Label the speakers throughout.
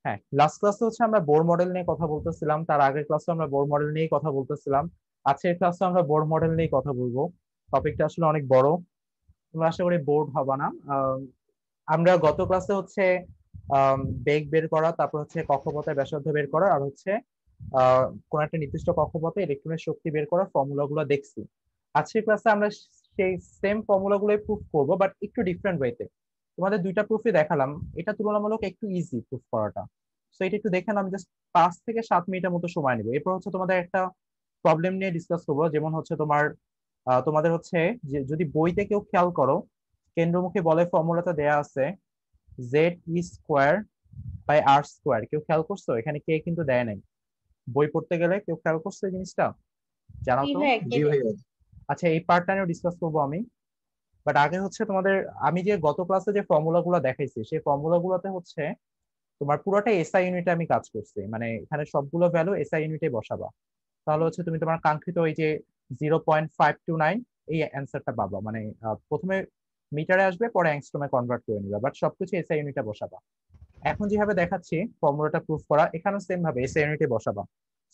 Speaker 1: হ্যাঁ, লাস্ট ক্লাসে হচ্ছে আমরা বোর মডেল নিয়ে কথা বলতেছিলাম, তার আগের ক্লাসে আমরা বোর মডেল নিয়েই কথা বলতেছিলাম। আজকের ক্লাসে আমরা বোর মডেল নিয়ে কথা বলবো। টপিকটা আসলে অনেক বড়, তোমরা আশা করি বোর্ড হবা না। আমরা গত ক্লাসে হচ্ছে বেগ বের করা, তারপর হচ্ছে কক্ষপথের ব্যাসার্ধ বের করা, আর হচ্ছে কোন একটা নির্দিষ্ট কক্ষপথে ইলেকট্রনের শক্তি বের করার ফর্মুলা গুলো দেখছি। আজকের ক্লাসে আমরা সেই সেম ফর্মুলা গুলোই প্রুফ করবো, বাট একটু ডিফারেন্ট ওয়েতে। তোমাদের দুইটা প্রুফই দেখালাম, এটা তুলনামূলক একটু ইজি প্রুফ করাটা। তো এটা একটু দেখে আমি জাস্ট 5 থেকে 7 মিনিটের মতো সময় নেবো। এরপর হচ্ছে তোমাদের একটা প্রবলেম নিয়ে ডিসকাস করবো, যেমন হচ্ছে তোমাদের হচ্ছে যে যদি বইতে কেউ খেয়াল করো, কেন্দ্রমুখী বলের ফর্মুলাটা দেয়া আছে z E square by R square. কেউ খেয়াল করছো? এখানে কে কিন্তু দেয় নাই। বই পড়তে গেলে কেউ খেয়াল করছো এই জিনিসটা? জানাও
Speaker 2: জি
Speaker 1: তো।
Speaker 2: ভাইয়া, কে
Speaker 3: জি
Speaker 2: দেয়?
Speaker 3: ভাইয়া।
Speaker 1: আচ্ছা, এই পার্টটা নিয়েও ডিসকাস করবো আমি। বাট আগে হচ্ছে তোমাদের, আমি যে গত ক্লাসে যে ফর্মুলা গুলো দেখাইছি, সেই ফর্মুলা গুলোতে হচ্ছে তোমার পুরোটা এসআই ইউনিটে আমি কাজ করছি, মানে এখানে সবগুলো ভ্যালু এসআই ইউনিটে বসাবা। তাহলে হচ্ছে তুমি তোমার কাঙ্ক্ষিত ওই যে 0.529 এই অ্যান্সারটা পাবা। মানে প্রথমে মিটারে আসবে, পরে অ্যাংস্ট্রমে কনভার্ট করে নিবা, বাট সবকিছু এসআই ইউনিটে বসাবা। এখন যেভাবে দেখাচ্ছি ফর্মুলাটা প্রুফ করা, এখানেও সেম ভাবে এসআই ইউনিটে বসাবা।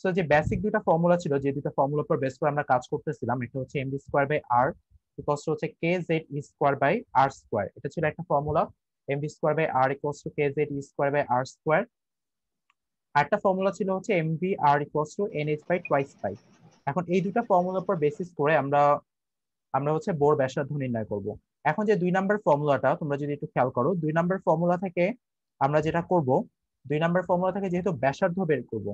Speaker 1: সো যে বেসিক দুইটা ফর্মুলা ছিল, যে দুইটা ফর্মুলার উপর বেস করে আমরা কাজ করতেছিলাম, এটা হচ্ছে M V square by R equals to হচ্ছে কে Z E square by R square. এটা ছিল একটা formula, M V square by R equals to K Z E square by R square. আরেকটা ফর্মুলা ছিল হচ্ছে M V R equals to N H by twice pi. এখন এই দুটা ফর্মুলার উপর বেসিস করে আমরা আমরা হচ্ছে বোর ব্যাসার্ধ নির্ণয় করব। এখন যে 2 নম্বর ফর্মুলাটা তোমরা যদি একটু খেয়াল করো, 2 নম্বর ফর্মুলা থেকে আমরা যেটা করব, 2 নম্বর ফর্মুলা থেকে যেহেতু ব্যাসার্ধ বের করব,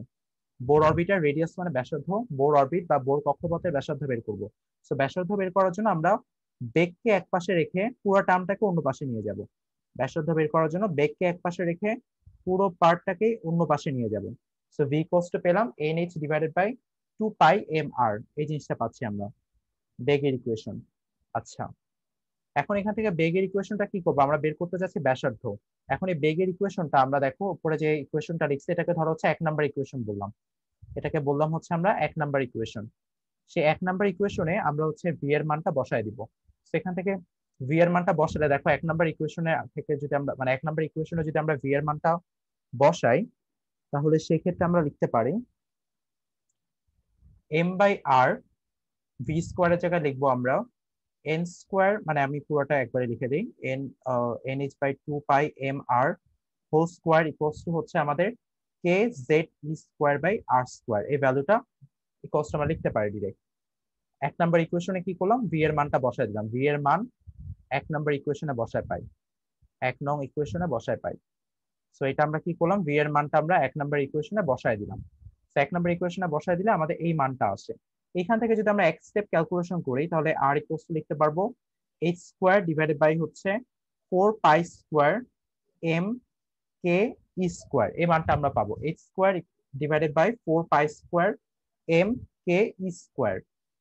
Speaker 1: বোর অরবিটার রেডিয়াস মানে ব্যাসার্ধ, বোর অরবিট বা বোর কক্ষপথের ব্যাসার্ধ বের করব। তো ব্যাসার্ধ বের করার জন্য আমরা বেগকে এক পাশে রেখে পুরো টার্মটাকে অন্য পাশে নিয়ে যাব। ব্যাসার্ধ বের করার জন্য বেগকে এক পাশে রেখে পুরো পার্টটাকে অন্য পাশে নিয়ে যাব। সো ভি কোস্ট পেলাম N H divided by 2 pi M R. এই জিনিসটা পাচ্ছি আমরা বেগের ইকুয়েশন। আচ্ছা, এখন এখান থেকে বেগের ইকুয়েশনটা কি করবো, আমরা বের করতে যাচ্ছি ব্যাসার্ধ। এখন এই বেগের ইকুয়েশনটা আমরা দেখো উপরে যে ইকুয়েশনটা লিখছি, এটাকে ধরো হচ্ছে 1 নম্বর ইকুয়েশন বললাম। এটাকে বললাম হচ্ছে আমরা 1 নম্বর ইকুয়েশন। সেই 1 নম্বর ইকুয়েশনে আমরা হচ্ছে ভি এর মানটা বসায় দিব। সেখান থেকে ভি এর মানটা বসালে দেখো 1 নম্বর ইকুয়েশনে থেকে যদি আমরা, মানে 1 নম্বর ইকুয়েশনে যদি আমরা ভি এর মানটা বসাই, তাহলে সেক্ষেত্রে আমরা লিখতে পারি এম বাই আর, ভি স্কোয়ারের জায়গায় লিখবো আমরা এন স্কোয়ার, মানে আমি পুরোটা একবারে লিখে দিই, N N H by 2 pi M R whole square equals to হচ্ছে আমাদের K Z E square by R square. এই ভ্যালুটা ইকুয়ালস টু আমরা লিখতে পারি ডিরেক্ট। 1 নম্বর ইকুয়েশনে কি করলাম, ভি এর মানটা বসাই দিলাম। ভি এর মান 1 নম্বর ইকুয়েশনে বসায় পাই, 1 নং ইকুয়েশনে বসায় পাই। সো এটা আমরা কি করলাম, ভি এর মানটা আমরা 1 নম্বর ইকুয়েশনে বসায় দিলাম। 1 নম্বর ইকুয়েশনে বসায় দিলে আমাদের এই মানটা আসে। এখান থেকে যদি আমরা এক স্টেপ ক্যালকুলেশন করি, তাহলে আর ইকুয়ালস টু লিখতে পারবো এইচ স্কোয়ার ডিভাইডেড বাই হচ্ছে 4 pi square m k e square. এই মানটা আমরা পাবো h square divided by 4 pi square m k e square.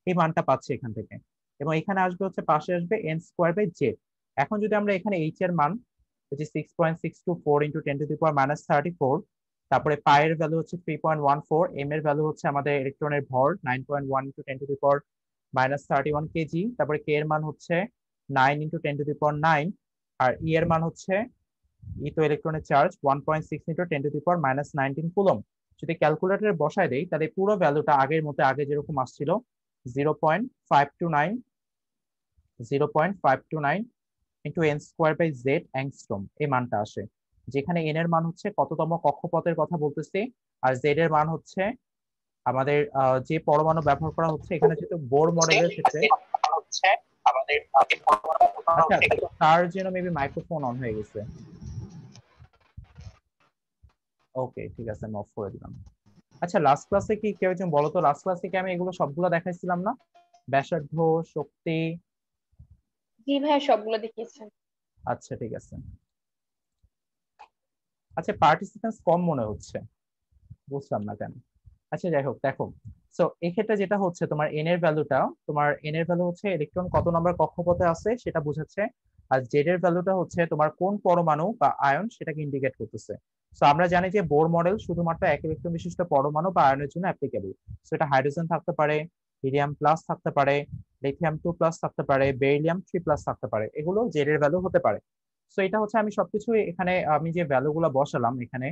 Speaker 1: এই মানটা পাচ্ছি এখান থেকে। এবং এখানে আসবে হচ্ছে, পাশে আসবে এন স্কোয়ার বাই জেড। এখন যদি আমরা এখানে এইচ এর মান, which is 6.624 into 10 to the power minus 34, তারপরে পাই এর ভ্যালু হচ্ছে 3.14, এম এর ভ্যালু হচ্ছে আমাদের ইলেকট্রনের ভর 9.1 into 10 to the power minus 31 KG, তারপরে কে এর মান হচ্ছে 9 into 10 to the power 9, আর ই এর মান হচ্ছে, ই তো ইলেকট্রনের charge, 1.6 into 10 to the power minus 19 coulomb. যদি ক্যালকুলেটরে বসায় দেই, তাহলে পুরো ভ্যালুটা আগের মতো, আগে যেরকম আসছিল 0.529 0.529 into n square by z angstrom, এই মানটা আসে। যেখানে এন এর মান হচ্ছে কততম কক্ষপথের কথা বলতেছি, আর জেড এর মান হচ্ছে আমাদের যে পরমাণু ব্যবহার করা হচ্ছে এখানে, যেহেতু বোর মডেলের ক্ষেত্রে। আচ্ছা, তার জন্য মেবি মাইক্রোফোন অন হয়ে গেছে। ওকে, ঠিক আছে, আমি অফ করে দিলাম। আচ্ছা, লাস্ট ক্লাসে কি কেউ একজন বলো তো, লাস্ট ক্লাসে কি আমি এগুলো সবগুলো দেখাইছিলাম না? ব্যাসার্ধ, শক্তি।
Speaker 2: জি ভাইয়া, সবগুলো দেখিয়েছেন।
Speaker 1: আচ্ছা, ঠিক আছে। আচ্ছা, পার্টিসিপেন্টস কম মনে হচ্ছে, বুঝলাম না কেন। আচ্ছা, যাই হোক, দেখো। সো এই ক্ষেত্রে যেটা হচ্ছে, তোমার এন এর ভ্যালুটা, তোমার এন এর ভ্যালু হচ্ছে ইলেকট্রন কত নম্বর কক্ষপথে আছে সেটা বোঝাচ্ছে, আর জেড এর ভ্যালুটা হচ্ছে তোমার কোন পরমাণু বা আয়ন সেটাকে ইন্ডিকেট করতেছে। সো আমরা জানি যে বোর মডেল শুধুমাত্র এক ইলেকট্রন বিশিষ্ট পরমাণু বা আয়নের জন্য অ্যাপ্লিকেবল। সো এটা হাইড্রোজেন থাকতে পারে, হিলিয়াম প্লাস থাকতে পারে, লিথিয়াম 2 প্লাস থাকতে পারে, বেরিলিয়াম 3 প্লাস থাকতে পারে, এগুলো জেড এর ভ্যালু হতে পারে। সো এটা হচ্ছে আমি সবকিছু এখানে, আমি যে ভ্যালু গুলো বসালাম এখানে,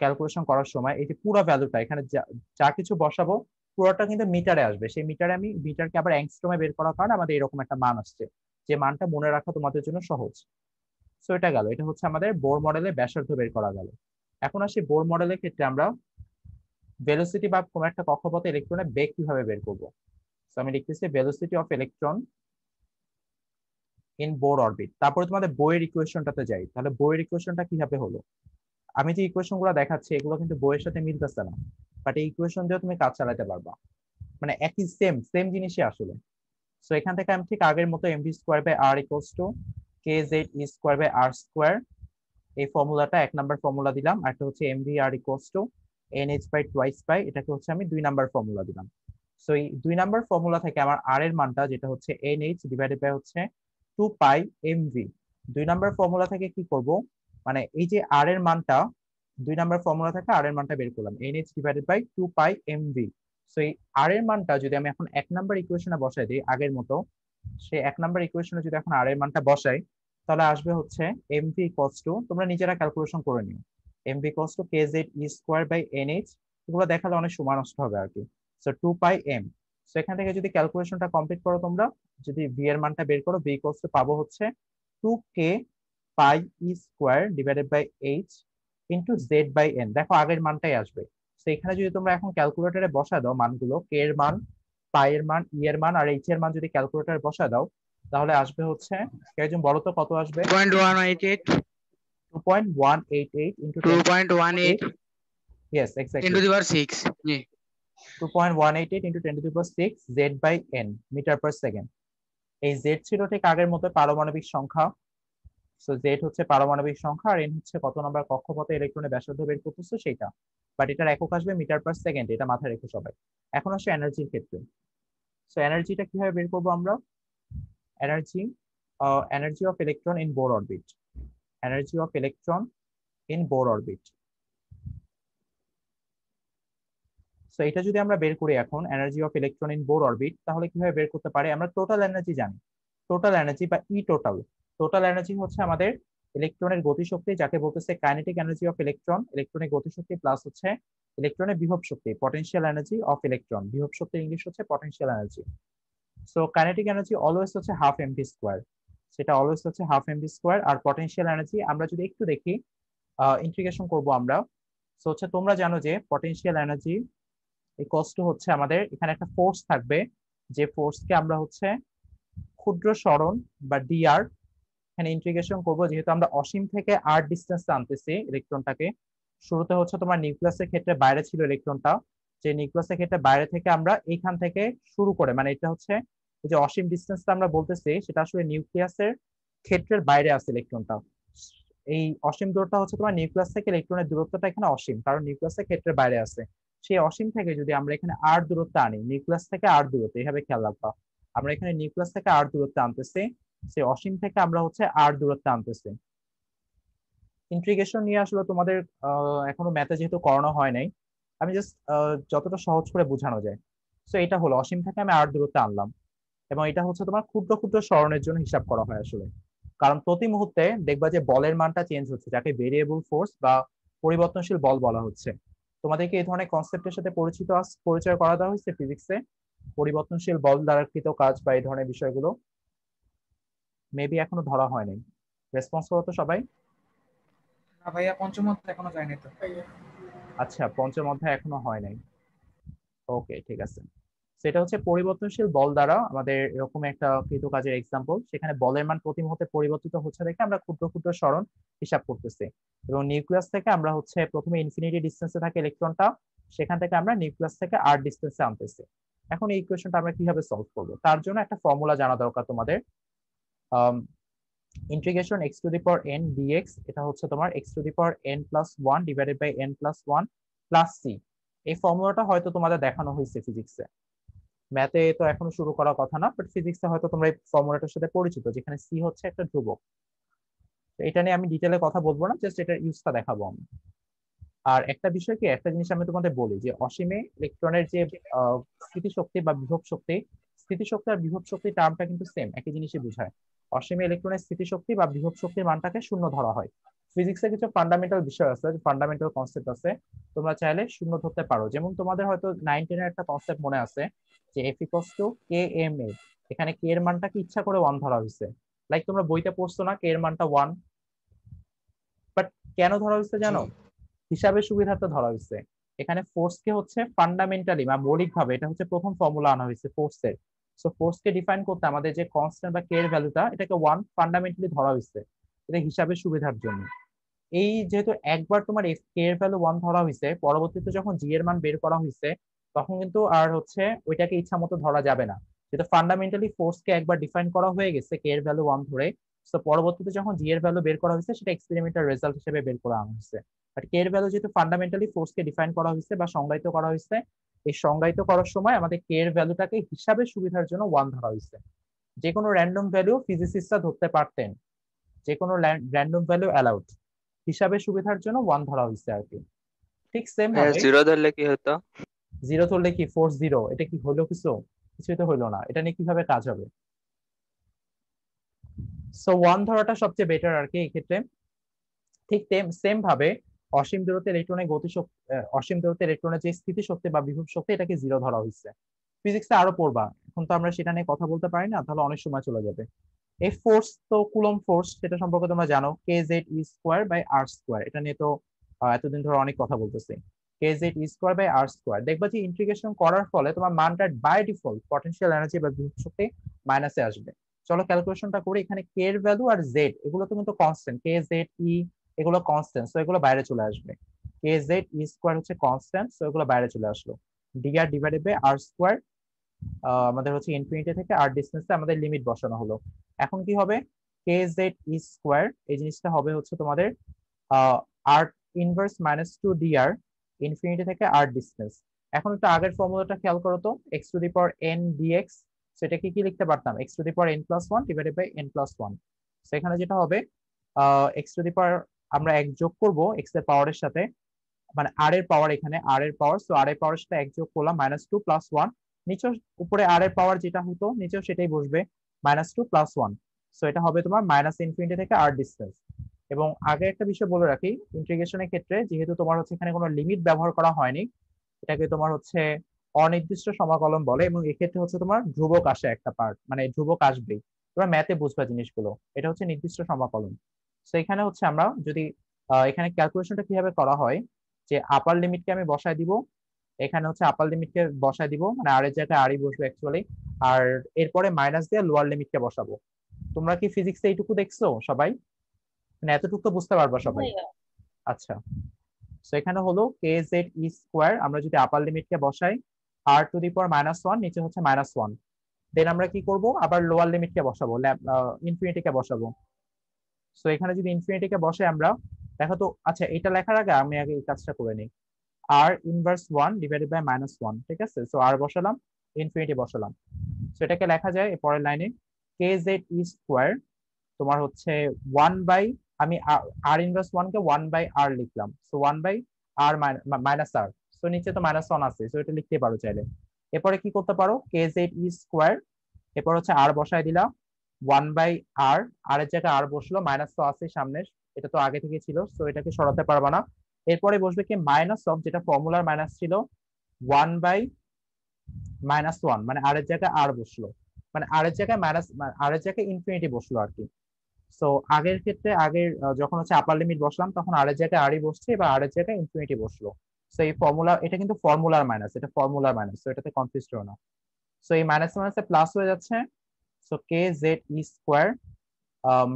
Speaker 1: ক্যালকুলেশন করার সময় এই যে পুরো ভ্যালুটা এখানে যা যা কিছু বসাবো পুরোটা কিন্তু মিটারে আসবে। সেই মিটারে আমি মিটারকে আবার অ্যাংস্ট্রমে বের করার কারণে আমাদের এরকম একটা মান আসছে, যে মানটা মনে রাখা তোমাদের জন্য সহজ। সো এটা গেল, এটা হচ্ছে আমাদের বোর মডেলে ব্যাসার্ধ বের করা গেল। এখন আসি বোর মডেলের ক্ষেত্রে আমরা ভেলোসিটি বা কোনো একটা কক্ষপথে ইলেকট্রনের বেগ কিভাবে বের করব। তো আমি লিখতেছি velocity of electron in Bohr orbit. তারপরে তোমাদের বইয়ের ইকুয়েশনটাতে যাই, তাহলে বইয়ের ইকুয়েশনটা কিভাবে হলো। আমি যে ইকুয়েশন গুলো দেখাচ্ছি এগুলো কিন্তু বইয়ের সাথে মিলতেছে না, বাট এই ইকুয়েশন দিয়ে তুমি কাজ চালাতে পারবা, মানে একই সেম সেম জিনিসই আসলে। সো এখান থেকে আমি ঠিক আগের মতো m v square by R equals to K Z E square by R square, এই ফর্মুলাটা এক নাম্বার ফর্মুলা দিলাম। আর একটা হচ্ছে m v r equals to N H by twice by, এটাকে হচ্ছে আমি 2 নাম্বার ফর্মুলা দিলাম। সো এই 2 নাম্বার ফর্মুলা থেকে আমার আর এর মানটা যেটা হচ্ছে এন এইচ ডিভাইডেড বাই হচ্ছে 2 পাই এমভি। 2 নাম্বার ফর্মুলা থেকে কি করব, মানে এই যে আর এর মানটা 2 নাম্বার ফর্মুলা থেকে আর এর মানটা বের করলাম n H divided by 2 pi m v. So এই আর এর মানটা যদি আমি এখন 1 নাম্বার ইকুয়েশনে বসাই দিই আগের মতো, সেই 1 নাম্বার ইকুয়েশনে যদি এখন আর এর মানটা বসাই তাহলে আসবে হচ্ছে এমভি ইকুয়ালস টু, তোমরা নিজেরা ক্যালকুলেশন করে নিও, m v equals to K Z E square by n h. এগুলো দেখালে অনেক সময় নষ্ট হবে আর কি। So 2 pi M. সো এখান থেকে যদি ক্যালকুলেশনটা কমপ্লিট করো তোমরা, যদি ভি এর মানটা বের করো, ভি ইকুয়ালস টু পাবো হচ্ছে 2 k pi e square divided by h into z by n. দেখো আগের মানটাই আসবে। তো এখানে যদি তোমরা এখন ক্যালকুলেটরে বসা দাও মানগুলো, কে এর মান, পাই এর মান, ই এর মান আর এইচ এর মান যদি ক্যালকুলেটরে বসা দাও তাহলে আসবে হচ্ছে, একজন বলো তো কত আসবে।
Speaker 3: 2.188
Speaker 1: 2.188 into
Speaker 3: 2.18
Speaker 1: yes
Speaker 3: 10
Speaker 1: exactly
Speaker 3: to the power 6 জি
Speaker 1: 2.188 into 10⁶ z by n metre per second. এই জেড ছিল ঠিক আগের মতো পারমাণবিক সংখ্যা। সো জেড হচ্ছে পারমাণবিক সংখ্যা আর এন হচ্ছে কত নম্বর কক্ষপথে ইলেকট্রনের ব্যাসার্ধ বের করতেছে সেটা, বাট এটার একক আসবে মিটার পার সেকেন্ড, এটা মাথায় রেখো সবাই। এখন আসে এনার্জির ক্ষেত্রে। সো এনার্জিটা কিভাবে বের করবো আমরা, energy energy of electron in Bohr orbit, energy of electron in Bohr orbit. So এটা যদি আমরা বের করি এখন energy of electron in Bohr orbit, তাহলে কিভাবে বের করতে পারি, আমরা টোটাল এনার্জি জানি। টোটাল এনার্জি বা ই টোটাল, টোটাল এনার্জি হচ্ছে আমাদের ইলেকট্রনের গতিশক্তি, যাকে বলতেছে কাইনেটিক এনার্জি অফ ইলেকট্রন, ইলেকট্রনের গতিশক্তি প্লাস হচ্ছে ইলেকট্রনের বিভব শক্তি, পটেনশিয়াল এনার্জি অফ ইলেকট্রন। বিভব শক্তির ইংলিশ হচ্ছে potential energy. So kinetic energy always হচ্ছে হাফ এমভি স্কোয়ার, সেটা অলওয়েজ হচ্ছে হাফ এমভি স্কোয়ার। আর পটেনশিয়াল এনার্জি আমরা যদি একটু দেখি, ইন্টিগ্রেশন করব আমরা। সো হচ্ছে তোমরা জানো যে পটেনশিয়াল এনার্জি এই কষ্ট হচ্ছে আমাদের এখানে একটা ফোর্স থাকবে, যে ফোর্সকে আমরা হচ্ছে ক্ষুদ্র সরণ বা ডিআর, এখানে ইন্টিগ্রেশন করব, যেহেতু আমরা অসীম থেকে আর ডিস্টেন্স আনতেছি ইলেকট্রনটাকে। শুরুতে হচ্ছে তোমার নিউক্লিয়াসের ক্ষেত্রে বাইরে ছিল ইলেকট্রনটা, যে নিউক্লিয়াসের ক্ষেত্রে বাইরে থেকে আমরা এইখান থেকে শুরু করে, মানে এটা হচ্ছে এই যে অসীম ডিস্টেন্সটা আমরা বলতেছি সেটা আসলে নিউক্লিয়াসের ক্ষেত্রের বাইরে আছে ইলেকট্রনটা। এই অসীম দূরত্বটা হচ্ছে তোমার নিউক্লিয়াস থেকে ইলেকট্রনের দূরত্বটা এখানে অসীম, কারণ নিউক্লিয়াসের ক্ষেত্রের বাইরে আছে। সেই অসীম থেকে যদি আমরা এখানে আর দূরত্ব আনি, নিউক্লিয়াস থেকে আর দূরত্ব, এইভাবে খেয়াল রাখবা, আমরা এখানে নিউক্লিয়াস থেকে আর দূরত্ব আনতেছি, সেই অসীম থেকে আমরা হচ্ছে আর দূরত্ব আনতেছি। ইন্টিগ্রেশন নিয়ে আসলে তোমাদের এখনো ম্যাথে যেহেতু করানো হয় নাই, আমি জাস্ট যতটা সহজ করে বোঝানো যায়। সো এটা হলো অসীম থেকে আমি আর দূরত্ব আনলাম, এবং এটা হচ্ছে তোমার ক্ষুদ্র ক্ষুদ্র সরণের জন্য হিসাব করা হয় আসলে, কারণ প্রতি মুহূর্তে দেখবা যে বলের মানটা চেঞ্জ হচ্ছে, যাকে ভেরিয়েবল ফোর্স বা পরিবর্তনশীল বল বলা হচ্ছে। তোমাদেরকে এই ধরনের কনসেপ্টের সাথে পরিচয় করা দেওয়া হয়েছে ফিজিক্সে, পরিবর্তনশীল বল দ্বারা কৃত কাজ বা এই ধরনের বিষয়গুলো মেবি এখনো ধরা হয়নি। রেসপন্স করো তো সবাই।
Speaker 4: না ভাইয়া, পঞ্চম অধ্যায় এখনো যায়নি তো।
Speaker 1: আচ্ছা, পঞ্চম অধ্যায় এখনো হয় নাই, ওকে ঠিক আছে। সেটা হচ্ছে পরিবর্তনশীল বল দ্বারা আমাদের এরকম একটা কৃত কাজের এক্সাম্পল, সেখানে বলের মান প্রতি মুহূর্তে পরিবর্তিত হচ্ছে দেখে আমরা ক্ষুদ্র ক্ষুদ্র সরণ হিসাব করতেছি, এবং নিউক্লিয়াস থেকে আমরা হচ্ছে প্রথমে ইনফিনিটি ডিস্টেন্সে থাকে ইলেকট্রনটা, সেখান থেকে আমরা নিউক্লিয়াস থেকে আর ডিস্টেন্সে আনতেছি। এখন এই ইকুয়েশনটা আমরা কিভাবে সলভ করব, তার জন্য একটা ফর্মুলা জানা দরকার তোমাদের। Integration x to the power n dx, এটা হচ্ছে তোমার x to the power n plus one divided by n plus one plus c. এই ফর্মুলাটা হয়তো তোমাদের দেখানো হয়েছে ফিজিক্সে, ম্যাথে তো এখনো শুরু করার কথা না, বাট ফিজিক্সে হয়তো তোমরা এই ফর্মুলাটার সাথে পরিচিত, যেখানে সি হচ্ছে একটা ধ্রুবক। তো এটা নিয়ে আমি ডিটেলে কথা বলবো না, জাস্ট এটার ইউজটা দেখাবো আমি। আর একটা বিষয় কি, একটা জিনিস আমি তোমাদের বলি, যে অসীমে ইলেকট্রনের যে স্থিতিশক্তি বা বিভব শক্তি, স্থিতিশক্তি আর বিভব শক্তি টার্মটা কিন্তু সেম, একই জিনিসই বোঝায়। অসীমে ইলেকট্রনের স্থিতিশক্তি বা বিভব শক্তির মানটাকে শূন্য ধরা হয়, ফিজিক্সে কিছু ফান্ডামেন্টাল বিষয় আছে, ফান্ডামেন্টাল কনসেপ্ট আছে, তোমরা চাইলে শূন্য ধরতে পারো। যেমন তোমাদের হয়তো 9-10 এর একটা কনসেপ্ট মনে আছে যে F equals to K M A, এখানে কে এর মানটাকে ইচ্ছা করে 1 ধরা হয়েছে। লাইক তোমরা বইতে পড়ছো না কে এর মানটা 1, বাট কেন ধরা হয়েছে
Speaker 5: জি
Speaker 1: জানো? হিসাবের সুবিধার্থে ধরা হয়েছে। এখানে ফোর্সকে হচ্ছে ফান্ডামেন্টালি বা মৌলিকভাবে, এটা হচ্ছে প্রথম ফর্মুলা আনা হয়েছে ফোর্সের। সো ফোর্সকে ডিফাইন করতে আমাদের যে কনস্ট্যান্ট বা কে এর ভ্যালুটা, এটাকে 1 ফান্ডামেন্টালি ধরা হয়েছে, এটা হিসাবের সুবিধার জন্য। এই যেহেতু একবার তোমার এফ কে এর ভ্যালু 1 ধরা হয়েছে, পরবর্তীতে যখন জি এর মান বের করা হয়েছে তখন কিন্তু আর হচ্ছে ওইটাকে ইচ্ছা মতো ধরা যাবে না। যেহেতু ফান্ডামেন্টালি ফোর্সকে একবার ডিফাইন করা হয়ে গেছে কে এর ভ্যালু 1 ধরে, তো পরবর্তীতে যখন জি এর ভ্যালু বের করা হয়েছে সেটা এক্সপেরিমেন্টাল রেজাল্ট হিসেবে বের করা হয়েছে। বাট কে এর ভ্যালু যেহেতু ফান্ডামেন্টালি ফোর্সকে ডিফাইন করা হয়েছে বা সংজ্ঞায়িত করা হয়েছে, এই সংজ্ঞায়িত করার সময় আমাদের কে এর ভ্যালুটাকে হিসাবের সুবিধার জন্য 1 ধরা হয়েছে। যে কোনো র্যান্ডম ভ্যালু ফিজিসিস্টরা ধরতে পারতেন, যে কোনো র্যান্ডম ভ্যালু অ্যালাউড, হিসাবের সুবিধার জন্য 1 ধরা হয়েছে আর কি। ঠিক সেম
Speaker 6: ভাইয়া
Speaker 1: ভাবে
Speaker 6: জিরো ধরলে কি হতো?
Speaker 1: জিরো ধরলে কি ফোর্স জিরো, এটা কি হলো কিছু? কিছুই তো হইলো না। এটা নিয়ে কিভাবে কাজ হবে? সো 1 ধরাটা সবচেয়ে বেটার আর কি এই ক্ষেত্রে। ঠিক সেম ভাবে অসীম দূরত্বে ইলেকট্রনের গতিশক্তি, অসীম দূরত্বে ইলেকট্রনের যে স্থিতিশক্তি বা বিভব শক্তি, এটাকে জিরো ধরা হয়েছে। ফিজিক্সে আরো পড়বা, এখন তো আমরা সেটা নিয়ে কথা বলতে পারি না, তাহলে অনেক সময় চলে যাবে। এই ফোর্স তো কুলম ফোর্স, সেটা সম্পর্কে তোমরা জানো K Z E square by R square, এটা নিয়ে তো এতদিন ধরে অনেক কথা বলতেছি। K Z E square by R square, দেখবা যে ইন্টিগ্রেশন করার ফলে তোমার মানটা বাই ডিফল্ট পটেনশিয়াল এনার্জি বা বিভব শক্তি মাইনাসে আসবে। চলো ক্যালকুলেশনটা করি। এখানে কে এর ভ্যালু আর জেড এগুলো তো কিন্তু কনস্ট্যান্ট, কে জেড ই এগুলো কনস্ট্যান্ট, সো এগুলো বাইরে চলে আসবে। কে জেড ই স্কোয়ার হচ্ছে কনস্ট্যান্ট, সো এগুলো বাইরে চলে আসলো। D r divided by R square, আমাদের হচ্ছে ইনফিনিটি থেকে আর ডিসটেন্সে আমাদের লিমিট বসানো হলো। এখন কি হবে? কে জেড ই স্কোয়ার এই জিনিসটা হবে হচ্ছে তোমাদের আর ইনভার্স মাইনাস টু ডি আর ইনফিনিটি থেকে আর ডিসটেন্স। এখন একটু আগের ফর্মুলাটা খেয়াল করো তো, x to the power n dx, সেটাকে কি লিখতে পারতাম? X to the power n plus one divided by n plus one. সেখানে যেটা হবে এক্স টু দি পাওয়ার, আমরা এক যোগ করবো এক্স এর পাওয়ারের সাথে, মানে আর এর পাওয়ার, এখানে আর এর পাওয়ার, সো আর এর পাওয়ার সাথে এক যোগ করলাম মাইনাস টু প্লাস ওয়ান, নিচে উপরে আর এর পাওয়ার যেটা হতো নিচেও সেটাই বসবে, minus two plus one. So এটা হবে তোমার মাইনাস ইনফিনিটি থেকে আর ডিসটেন্স। এবং আগে একটা বিষয় বলে রাখি, ইন্টিগ্রেশনের ক্ষেত্রে যেহেতু তোমার হচ্ছে এখানে কোনো লিমিট ব্যবহার করা হয়নি, এটাকে তোমার হচ্ছে অনির্দিষ্ট সমাকলন বলে, এবং এক্ষেত্রে হচ্ছে তোমার ধ্রুবক আসে একটা পার্ট, মানে ধ্রুবক আসবেই। তোমরা ম্যাথে বুঝবা জিনিসগুলো, এটা হচ্ছে নির্দিষ্ট সমাকলন। তো এখানে হচ্ছে আমরা যদি এখানে ক্যালকুলেশনটা কিভাবে করা হয়, যে আপার লিমিটকে আমি বসায় দিব, এখানে হচ্ছে আপার লিমিটকে বসায় দিব, মানে আর এর জায়গায় আরই বসবে অ্যাকচুয়ালি, আর এরপরে মাইনাস দিয়ে লোয়ার লিমিটকে বসাবো। তোমরা কি ফিজিক্সে এইটুকু দেখছো সবাই? মানে এতটুকু তো বুঝতে পারবা সবাই?
Speaker 2: ভাইয়া
Speaker 1: আচ্ছা, তো এখানে হলো কে জেড ই স্কোয়ার, আমরা যদি আপার লিমিটকে বসাই R to the power minus one, নিচে হচ্ছে মাইনাস ওয়ান, দেন আমরা কি করব, আবার লোয়ার লিমিটকে বসাবো, ইনফিনিটিকে বসাবো। সো এখানে যদি ইনফিনিটিকে বসে আমরা, দেখো তো, আচ্ছা এটা লেখার আগে আমি আগে এই কাজটা করে নিই। R inverse one divided by minus one, ঠিক আছে? সো আর বসালাম, ইনফিনিটি বসালাম। সো এটাকে লেখা যায় পরের লাইনে কে জেড ই স্কোয়ার তোমার হচ্ছে ওয়ান বাই, আমি আর ইনভার্স ওয়ান কে ওয়ান বাই আর লিখলাম, so one by R minus R, so নিচে তো মাইনাস ওয়ান আছে, সো এটা লিখতে পারো চাইলে। এরপরে কি করতে পারো, কে জেড ই স্কোয়ার, এরপর হচ্ছে আর বসায় দিলাম, ওয়ান বাই আর, আর এর জায়গায় আর বসলো, মাইনাস তো আছে সামনে, এটা তো আগে থেকে ছিল, সো এটাকে সরাতে পারবা না। এরপরে বসবে কি মাইনাস অফ, যেটা ফর্মুলার মাইনাস ছিল, ওয়ান বাই মাইনাস ওয়ান, মানে আর এর জায়গায় আর বসলো, মানে আর এর জায়গায় মাইনাস, আর এর জায়গায় ইনফিনিটি বসলো আর কি। সো আগের ক্ষেত্রে আগের যখন হচ্ছে আপার লিমিট বসলাম তখন আর এর জায়গায় আরই বসছে, এবার আর এর জায়গায় ইনফিনিটি বসলো। সো এই ফর্মুলা, এটা কিন্তু ফর্মুলার মাইনাস, এটা ফর্মুলার মাইনাস, সো এটাতে কনফিউজ করো না। সো এই মাইনাস মাইনাসে প্লাস হয়ে যাচ্ছে, so K Z E square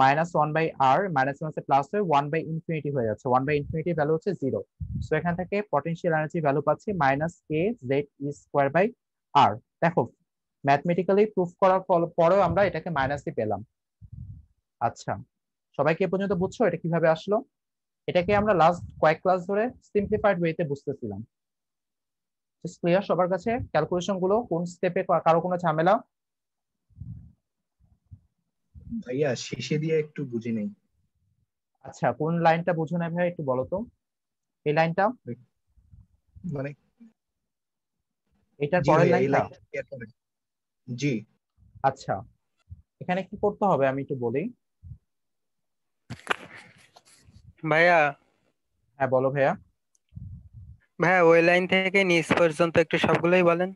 Speaker 1: minus one by R, minus মাইনাসে প্লাস হয়ে ওয়ান বাই ইনফিনিটি হয়ে যাচ্ছে, ওয়ান বাই ইনফিনিটি ভ্যালু হচ্ছে জিরো। সো এখান থেকে পটেনশিয়াল এনার্জি ভ্যালু পাচ্ছি minus K Z E square by R. দেখো ম্যাথমেটিক্যালি প্রুফ করার পরেও আমরা এটাকে মাইনাসই পেলাম। আচ্ছা, সবাই কি এ পর্যন্ত বুঝছো এটা কিভাবে আসলো? এটাকে আমরা লাস্ট কয়েক ক্লাস ধরে সিম্পলিফাইড ওয়েতে বুঝতেছিলাম। ক্লিয়ার সবার কাছে ক্যালকুলেশন গুলো? কোন স্টেপে কারো কোনো ঝামেলা?
Speaker 5: ভাইয়া শেষে দিয়ে একটু বুঝি নেই।
Speaker 1: আচ্ছা, কোন লাইনটা বুঝো না ভাই একটু বলো তো, এই লাইনটা,
Speaker 5: মানে
Speaker 1: এটার
Speaker 5: জি
Speaker 1: পরের
Speaker 5: ভাইয়া এই
Speaker 1: লাইনটা?
Speaker 5: লাইনটা ক্লিয়ার করেন। জি
Speaker 1: আচ্ছা, এখানে কি করতে হবে আমি একটু বলি।
Speaker 6: ভাইয়া
Speaker 1: হ্যাঁ বলো ভাইয়া।
Speaker 6: ভাইয়া ওই লাইন থেকে নিচ পর্যন্ত একটু সবগুলোই বলেন।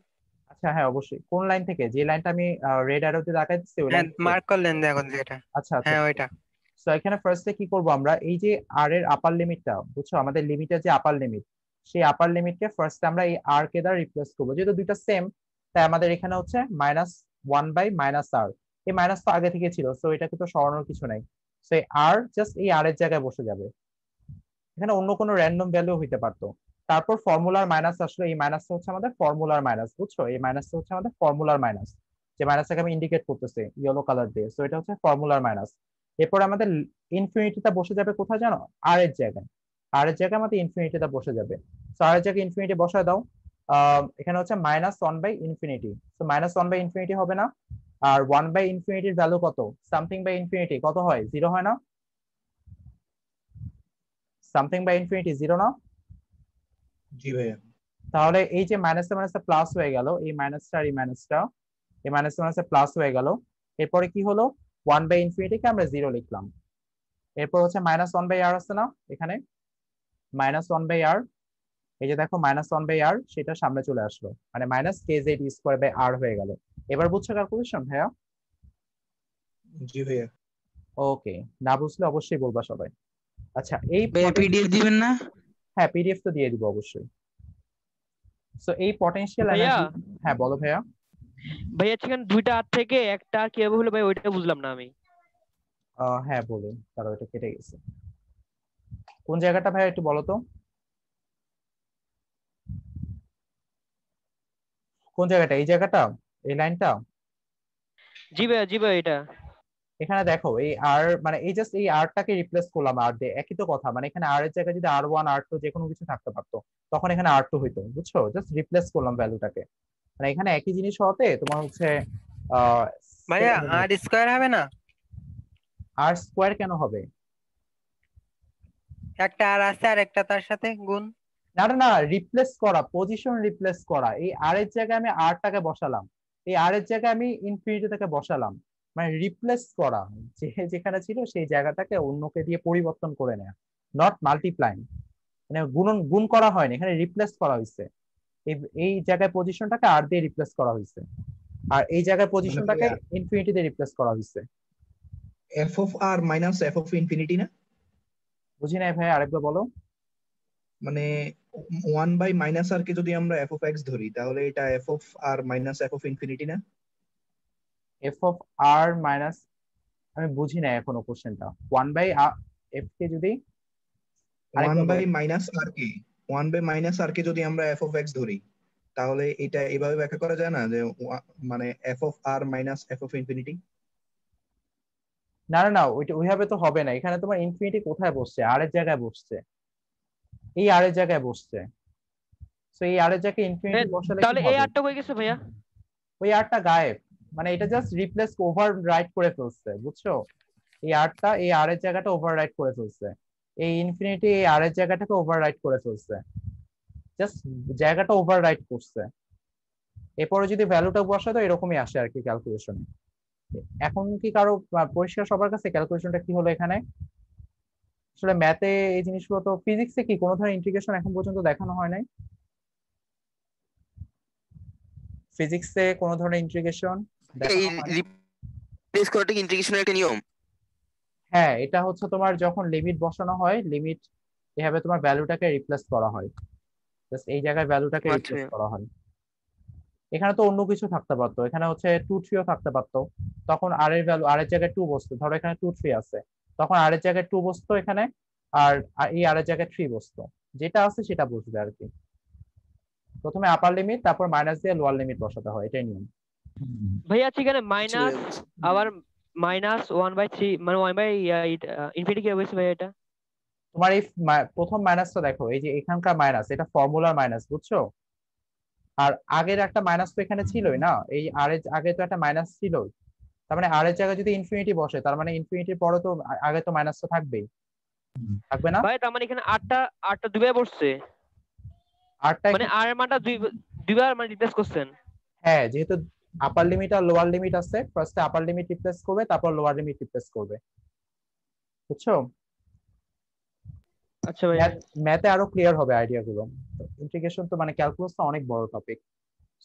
Speaker 1: আচ্ছা হ্যাঁ অবশ্যই, কোন লাইন থেকে? যে লাইনটা আমি রেড অ্যারোতে দেখাচ্ছি ওই
Speaker 6: হ্যাঁ,
Speaker 1: লাইন থেকে?
Speaker 6: মার্ক করলেন দেখুন যেটা।
Speaker 1: আচ্ছা আচ্ছা
Speaker 6: হ্যাঁ
Speaker 1: ঠিক
Speaker 6: ওইটা।
Speaker 1: আছে। তো এখানে ফার্স্টে কি করব আমরা, এই যে আর এর আপার লিমিটটা বুঝছো, আমাদের লিমিটের যে আপার লিমিট, সেই আপার লিমিটকে ফার্স্টে আমরা এই আর কে দ্বারা রিপ্লেস করবো, যেহেতু দুইটা সেম। তাই আমাদের এখানে হচ্ছে -1/-r। এই মাইনাস তো আগে থেকে ছিল, সো এটাকে তো সরানোর কিছু নাই। সো এই আর জাস্ট এই আর এর জায়গায় বসে যাবে। এখানে অন্য কোনো র্যান্ডম ভ্যালু হইতে পারতো। তারপর ফর্মুলার মাইনাস আসলে, এই মাইনাসটা হচ্ছে আমাদের ফর্মুলার মাইনাস, বুঝছো? এই মাইনাসটা হচ্ছে আমাদের ফর্মুলার মাইনাস, যে মাইনাসটাকে আমি ইন্ডিকেট করতেছি ইয়েলো কালার দিয়ে, সো এটা হচ্ছে ফর্মুলার মাইনাস। এরপর আমাদের ইনফিনিটিটা বসে যাবে কোথায় জানো? আর এর জায়গায়। আর এর জায়গায় আমাদের ইনফিনিটিটা বসে যাবে। সো আর এর জায়গায় ইনফিনিটি বসায় দাও। এখানে হচ্ছে -1/∞। তো -1/∞ হবে না? আর 1/∞ ভ্যালু কত? সামথিং বাই ইনফিনিটি কত হয়? 0 হয় না? সামথিং বাই ইনফিনিটি 0 না?
Speaker 5: জি ভাইয়া।
Speaker 1: তাহলে এই যে মাইনাসে মাইনাসে প্লাস হয়ে গেল, এই মাইনাসটা আর এই মাইনাসটা, এই মাইনাসে মাইনাসে প্লাস হয়ে গেল। এরপরে কি হলো? 1/∞কে আমরা 0 লিখলাম। এরপর হচ্ছে -1/r আছে না এখানে? -1/r, এই যে দেখো -1/r, সেটা সামনে চলে আসলো, মানে -kz²/r হয়ে গেল। এবার বুঝছো ক্যালকুলেশন ভাইয়া?
Speaker 5: জি ভাইয়া।
Speaker 1: ওকে, না বুঝলে অবশ্যই বলবা সবাই। আচ্ছা এই
Speaker 3: ভাইয়া পিডিএফ দিবেন না?
Speaker 1: হ্যাঁ পিডিএফ তো দিয়ে দিব অবশ্যই। সো এই পটেনশিয়াল
Speaker 7: ভাইয়া
Speaker 1: এনার্জি। হ্যাঁ বলো ভাইয়া।
Speaker 7: ভাইয়া সেখানে দুইটা আর থেকে একটা আর কিভাবে হলো ভাই, ওইটা বুঝলাম না আমি।
Speaker 1: হ্যাঁ বলুন, তারা ওটা কেটে গেছে। কোন জায়গাটা ভাইয়া একটু বলো তো? কোন জায়গাটা? এই জায়গাটা, এই লাইনটা?
Speaker 7: জি ভাইয়া এটা।
Speaker 1: এখানে দেখো এই আর, মানে এই জাস্ট এই আরটাকে রিপ্লেস করলাম আর দিয়ে, একই তো কথা। মানে এখানে আর এর জায়গায় যদি R1 R2 যে কোনো কিছু থাকতে পারতো, তখন এখানে R2 হইতো, বুঝছো? জাস্ট রিপ্লেস করলাম ভ্যালুটাকে। মানে এখানে একই জিনিস হতে তোমার হচ্ছে আহ
Speaker 6: ভাইয়া আর স্কোয়ার হবে না?
Speaker 1: আর স্কোয়ার কেন হবে?
Speaker 6: একটা আর আছে আর একটা তার সাথে গুণ।
Speaker 1: না না না, রিপ্লেস করা, পজিশন রিপ্লেস করা। এই আর এর জায়গায় আমি আরটাকে বসালাম, এই আর এর জায়গায় আমি ইনফিনিটি থেকে বসালাম। মানে রিপ্লেস করা, যে যেখানে ছিল সেই জায়গাটাকে অন্যকে দিয়ে পরিবর্তন করে নেয়া, নট মাল্টিপ্লাইং। মানে গুণ করা হয়নি, এখানে রিপ্লেস করা হয়েছে। এই এই জায়গায় পজিশনটাকে আর দিয়ে রিপ্লেস করা হয়েছে, আর এই জায়গায়
Speaker 5: মানে
Speaker 1: পজিশনটাকে
Speaker 5: ভাইয়া
Speaker 1: ইনফিনিটি দিয়ে রিপ্লেস করা হয়েছে।
Speaker 5: f(r - f(∞) না?
Speaker 1: বুঝি নাই ভাই, আরেকবার বলো।
Speaker 5: মানে 1/-r কে যদি আমরা f(x) ধরি, তাহলে এটা f(r - f(∞) না?
Speaker 1: এফ অফ আর মাইনাস, আমি বুঝি না এখনো কোশ্চেনটা। 1/f কে যদি আরেকবার বলো।
Speaker 5: 1/-r কে 1/-r কে যদি আমরা f(x) ধরি, তাহলে এটা এভাবে ব্যাখ্যা করা যায় না যে মানে f(r - f(∞)?
Speaker 1: না না না, ওইটা ওইভাবে তো হবে না। এখানে তোমার ইনফিনিটি কোথায় বসছে? আর এর জায়গায় বসছে, এই আর এর জায়গায় বসছে। তো এই আর এর জায়গায় ইনফিনিটি বসালে কি
Speaker 7: তাহলে এই
Speaker 1: হবে?
Speaker 7: আরটা কই গেছে ভাইয়া?
Speaker 1: ওই আরটা গায়েব, মানে এটা জাস্ট রিপ্লেস ওভার রাইট করে ফেলছে, বুঝছো? এই আরটা এই আর এর জায়গাটা ওভার রাইট করে ফেলছে, এই ইনফিনিটি এই আর এর জায়গাটাকে ওভার রাইট করে ফেলছে, জাস্ট জায়গাটা ওভার রাইট করছে। এরপরে যদি ভ্যালুটা বসায় তো এরকমই আসে আর কি ক্যালকুলেশনে। এখন কি কারো পরিষ্কার সবার কাছে ক্যালকুলেশনটা কি হলো এখানে? আসলে ম্যাথে এই জিনিসগুলো, তো ফিজিক্সে কি কোনো ধরনের ইন্টিগ্রেশন এখন পর্যন্ত দেখানো হয় নাই? ফিজিক্সে কোনো ধরনের ইন্টিগ্রেশন
Speaker 3: এই
Speaker 1: দেখানো হয় নাই?
Speaker 3: রিপ্লেস করাটা কি ইন্টিগ্রেশনের একটা নিয়ম?
Speaker 1: হ্যাঁ, এটা হচ্ছে তোমার যখন লিমিট বসানো হয়, লিমিট এভাবে তোমার ভ্যালুটাকে রিপ্লেস করা হয়, জাস্ট এই জায়গায় ভ্যালুটাকে
Speaker 3: আচ্ছা
Speaker 1: রিপ্লেস করা হয়। এখানে তো অন্য কিছু থাকতে পারতো, এখানে হচ্ছে 2 3ও থাকতে পারতো, তখন আর এর ভ্যালু আর এর জায়গায় 2 বসতো। ধরো এখানে 2 3 আছে, তখন আর এর জায়গায় 2 বসতো এখানে, আর এই আর এর জায়গায় 3 বসতো। যেটা আছে সেটা বসবে আর কি। প্রথমে আপার লিমিট, তারপর মাইনাস দিয়ে লোয়ার লিমিট বসাতে হয়, এটাই নিয়ম।
Speaker 7: ভাইয়া সেখানে
Speaker 3: ঠিক
Speaker 7: মাইনাস,
Speaker 3: আছে।
Speaker 7: আবার -1/3 মানে 1/, ইনফিনিটি কি হয়েছে ভাইয়া এটা?
Speaker 1: তোমার এই প্রথম মাইনাসটা দেখো, এই যে এখানকার মাইনাস, এটা ফর্মুলার মাইনাস, বুঝছো? আর আগের একটা মাইনাস তো এখানে ছিলই না, এই আর এর আগে তো একটা মাইনাস ছিলই। তার মানে আর এর জায়গায় যদি ইনফিনিটি বসে, তার মানে ইনফিনিটির পরে তো আগে তো মাইনাস তো থাকবেই, থাকবে না?
Speaker 7: ভাই তার মানে এখানে আটটা দুইবার বসছে,
Speaker 1: আরটা
Speaker 7: মানে আর এর মানটা দুইবার মানে রিপ্লেস করছেন।
Speaker 1: হ্যাঁ, যেহেতু আপার লিমিট আর লোয়ার লিমিট আছে, ফার্স্টে আপার লিমিট রিপ্লেস করবে, তারপর লোয়ার লিমিট রিপ্লেস করবে, বুঝছো?
Speaker 7: আচ্ছা ভাই।
Speaker 1: ম্যাথে আরো ক্লিয়ার হবে আইডিয়া গুলো। ইন্টিগ্রেশন তো মানে ক্যালকুলাস তো অনেক বড় টপিক।